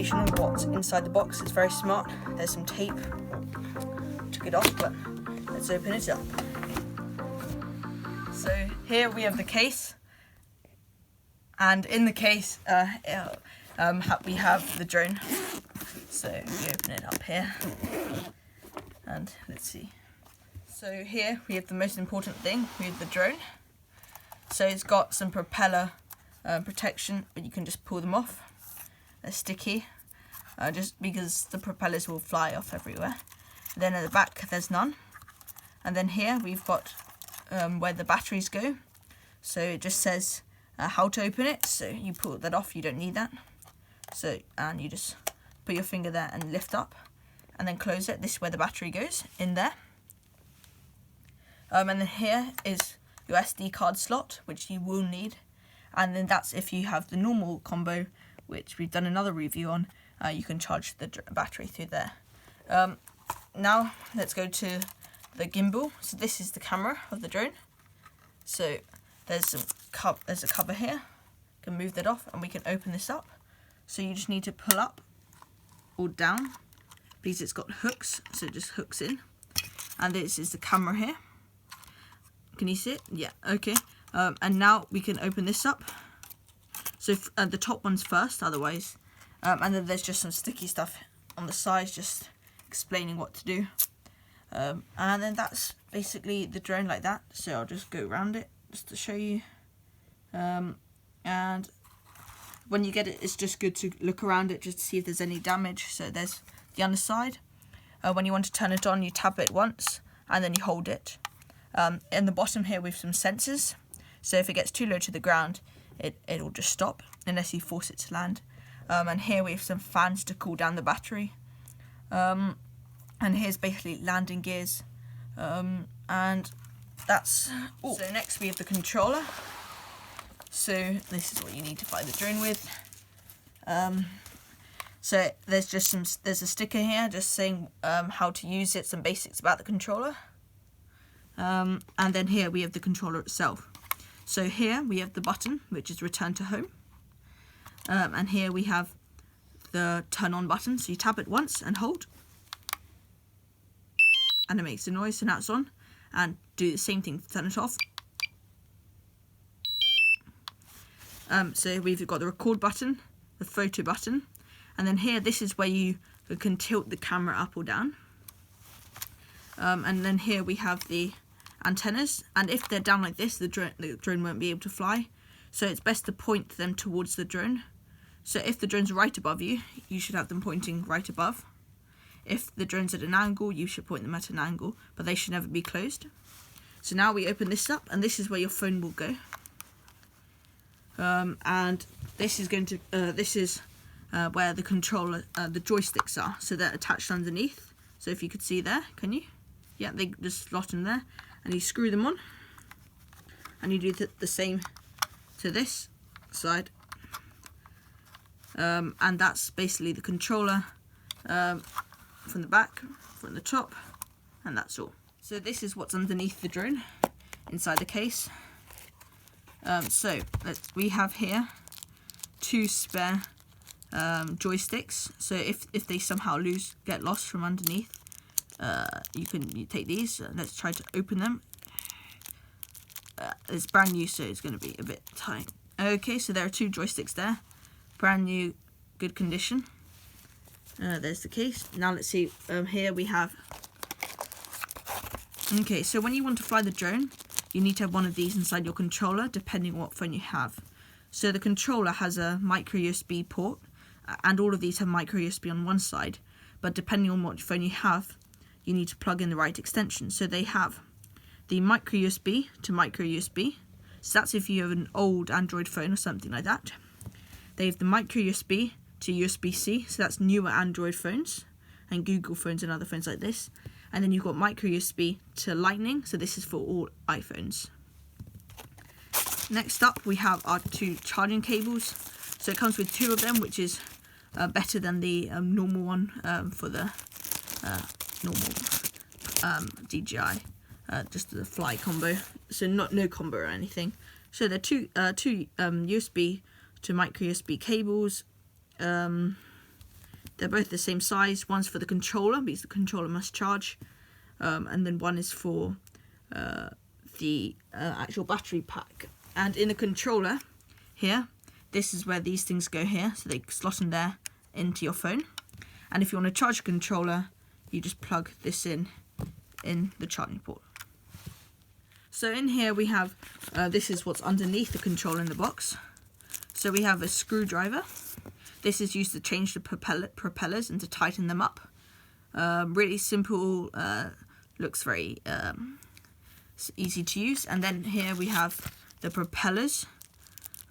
specification on what's inside the box. It's very smart. There's some tape. Took it off, but let's open it up. So here we have the case, and in the case we have the drone. So we open it up here, and let's see. So here we have the most important thing. We have the drone. So it's got some propeller protection, but you can just pull them off. They're sticky, just because the propellers will fly off everywhere. And then at the back there's none. And then here we've got where the batteries go. So it just says how to open it. So you pull that off, you don't need that. So, and you just put your finger there and lift up, and then close it. This is where the battery goes, in there. And then here is your SD card slot, which you will need. And then that's if you have the normal combo, which we've done another review on. You can charge the battery through there. Now let's go to the gimbal. So this is the camera of the drone. So there's a cover here. You can move that off, and we can open this up. So you just need to pull up or down, because it's got hooks, so it just hooks in. And this is the camera here. Can you see it? Yeah, okay. And now we can open this up. So the top one's first, otherwise. And then there's just some sticky stuff on the sides, just explaining what to do. And then that's basically the drone like that. So I'll just go around it just to show you. And when you get it, it's just good to look around it just to see if there's any damage. So there's the underside. When you want to turn it on, you tap it once and then you hold it. In the bottom here we have some sensors. So if it gets too low to the ground, it'll just stop unless you force it to land. And here we have some fans to cool down the battery. And here's basically landing gears. And that's all. So next we have the controller. So this is what you need to fly the drone with. So there's a sticker here just saying how to use it, some basics about the controller. And then here we have the controller itself. So here we have the button, which is return to home. And here we have the turn on button. So you tap it once and hold. And it makes a noise, so now it's on. And do the same thing to turn it off. So we've got the record button, the photo button. And then here, this is where you can tilt the camera up or down. And then here we have the antennas, and if they're down like this, the drone won't be able to fly. So it's best to point them towards the drone. So if the drone's right above you, you should have them pointing right above. If the drone's at an angle, you should point them at an angle, but they should never be closed. So now we open this up, and this is where your phone will go. And this is where the controller, the joysticks are. So they're attached underneath. So if you could see there, can you? Yeah, they just slot in there. And you screw them on, and you do the same to this side, and that's basically the controller from the back, from the top, and that's all. So this is what's underneath the drone, inside the case. So we have here 2 spare joysticks. So if they somehow get lost from underneath, you take these. Let's try to open them. It's brand new, so it's going to be a bit tight. Okay, so there are 2 joysticks there, brand new, good condition. There's the case. Now let's see. Here we have. Okay, so when you want to fly the drone, you need to have one of these inside your controller, depending on what phone you have. So the controller has a micro USB port, and all of these have micro USB on one side. But depending on what phone you have, you need to plug in the right extension. So they have the micro USB to micro USB. So that's if you have an old Android phone or something like that. They have the micro USB to USB-C. So that's newer Android phones and Google phones and other phones like this. And then you've got micro USB to Lightning. So this is for all iPhones. Next up, we have our 2 charging cables. So it comes with 2 of them, which is better than the normal one for the normal DJI, just the Fly combo. So no combo or anything. So they're two USB to micro USB cables. they're both the same size. One's for the controller because the controller must charge, and then one is for the actual battery pack. And in a controller here, this is where these things go here, so they slot in there into your phone. And if you want to charge a controller, you just plug this in the charging port. So in here we have, this is what's underneath the controller in the box. So we have a screwdriver. This is used to change the propellers and to tighten them up. Really simple, looks very easy to use. And then here we have the propellers.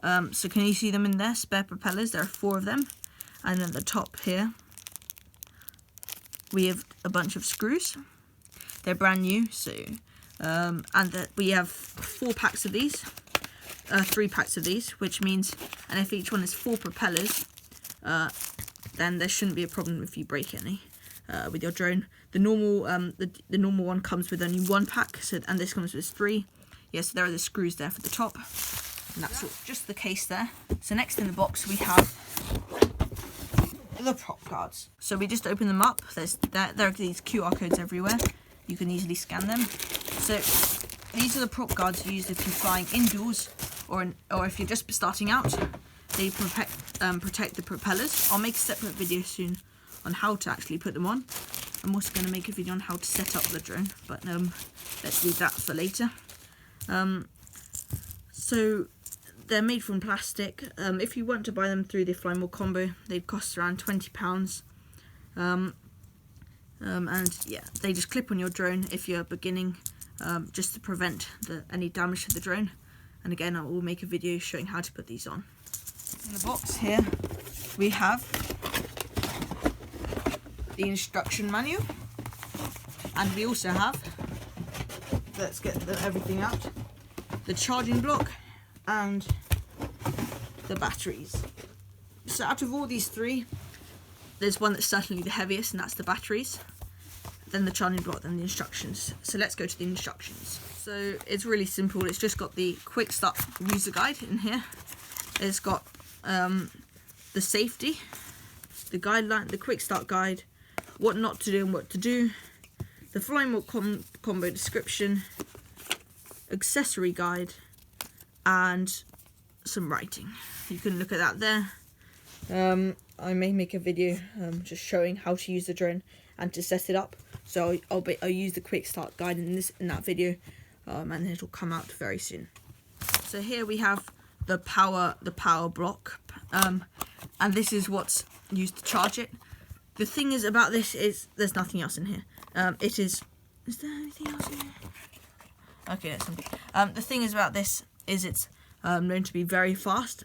So can you see them in there? Spare propellers, there are 4 of them. And at the top here, we have a bunch of screws. They're brand new, so we have 4 packs of these, 3 packs of these, which means, and if each one is 4 propellers, then there shouldn't be a problem if you break any with your drone. The normal the normal one comes with only 1 pack, so, and this comes with 3. Yes, there are the screws there for the top, and that's just the case there. So next in the box we have the prop cards. So we just open them up. There are these QR codes everywhere. You can easily scan them. So these are the prop guards used if you're flying indoors or if you're just starting out. They protect the propellers. I'll make a separate video soon on how to actually put them on. I'm also going to make a video on how to set up the drone, but let's leave that for later. So they're made from plastic. If you want to buy them through the Fly More combo, they cost around £20. And yeah, they just clip on your drone if you're beginning, just to prevent any damage to the drone. And again, I will make a video showing how to put these on. In the box here, we have the instruction manual, and we also have, let's get everything out, the charging block and the batteries. So out of all these 3, there's one that's certainly the heaviest, and that's the batteries, then the charging block, then the instructions. So let's go to the instructions. So it's really simple. It's just got the quick start user guide in here. It's got the safety, the guideline, the quick start guide, what not to do and what to do, the Fly More combo description, accessory guide, and some writing. You can look at that there. I may make a video just showing how to use the drone and to set it up. So I'll use the quick start guide in that video, and it'll come out very soon. So here we have the power block, and this is what's used to charge it. The thing is about this is there's nothing else in here. Is there anything else in here? Okay, that's something. The thing is about this is it's known to be very fast.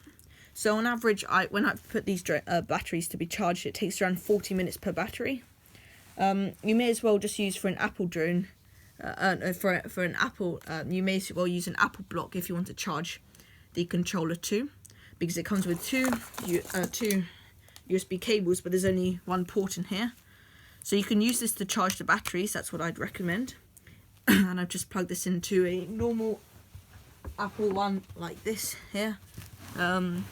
So on average, when I put these batteries to be charged, it takes around 40 minutes per battery. You may as well just use for an Apple drone, for an Apple, you may as well use an Apple block if you want to charge the controller too, because it comes with two USB cables, but there's only 1 port in here. So you can use this to charge the batteries, that's what I'd recommend. And I've just plugged this into a normal Apple one like this here. And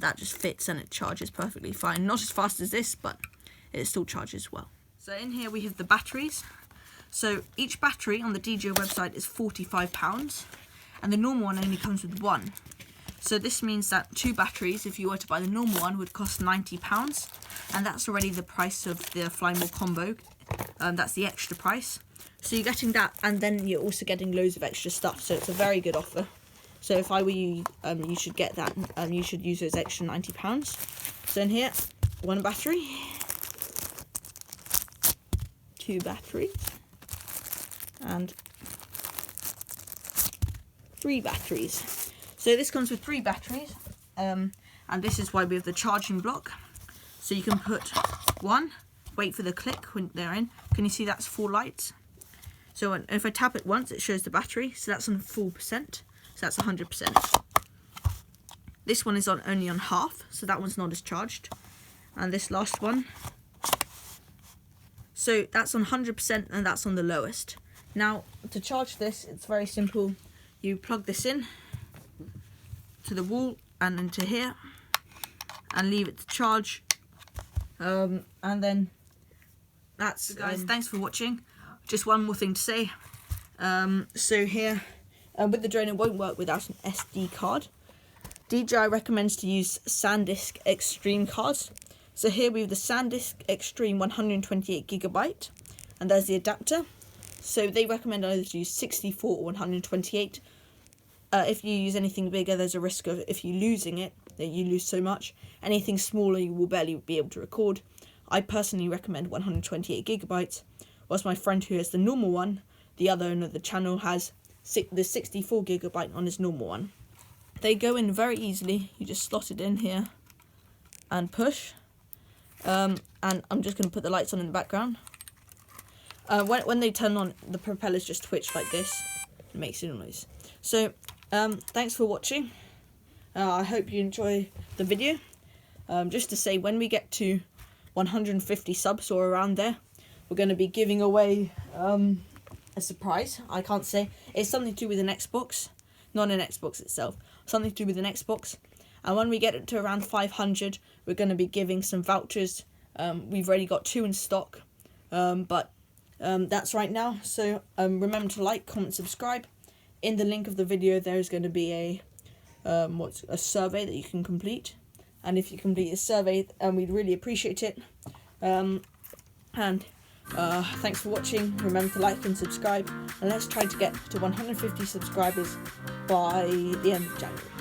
that just fits and it charges perfectly fine. Not as fast as this, but it still charges well. So in here we have the batteries. So each battery on the Dji website is £45, and the normal one only comes with 1. So this means that 2 batteries, if you were to buy the normal one, would cost £90, and that's already the price of the Fly More combo. That's the extra price. So you're getting that, and then you're also getting loads of extra stuff. So it's a very good offer. So if I were you, you should get that. You should use those extra £90. So in here, 1 battery, 2 batteries, and 3 batteries. So this comes with 3 batteries, and this is why we have the charging block. So you can put 1, wait for the click when they're in. Can you see that's 4 lights? So if I tap it once, it shows the battery. So that's on full percent. So that's 100%. This one is only on half, so that one's not as charged. And this last one, so that's on 100% and that's on the lowest. Now to charge this, it's very simple. You plug this in to the wall and into here, and leave it to charge And then that's guys. Thanks for watching. Just one more thing to say. So here, with the drone, it won't work without an SD card. DJI recommends to use SanDisk Extreme cards. So here we have the SanDisk Extreme 128GB, and there's the adapter. So they recommend either to use 64 or 128. If you use anything bigger, there's a risk of, if you losing it, that you lose so much. Anything smaller, you will barely be able to record. I personally recommend 128GB, whilst my friend who has the normal one, the other owner of the channel, has the 64GB on his normal one. They go in very easily. You just slot it in here and push. And I'm just going to put the lights on in the background. When they turn on, the propellers just twitch like this. It makes a noise. So, thanks for watching. I hope you enjoy the video. Just to say, when we get to 150 subs or around there, we're going to be giving away a surprise. I can't say. It's something to do with an Xbox. Not an Xbox itself. Something to do with an Xbox. And when we get it to around 500, we're going to be giving some vouchers. We've already got 2 in stock. But that's right now. So remember to like, comment, subscribe. In the link of the video, there's going to be a survey that you can complete. And if you complete a survey, we'd really appreciate it. Thanks for watching. Remember to like and subscribe, and let's try to get to 150 subscribers by the end of January.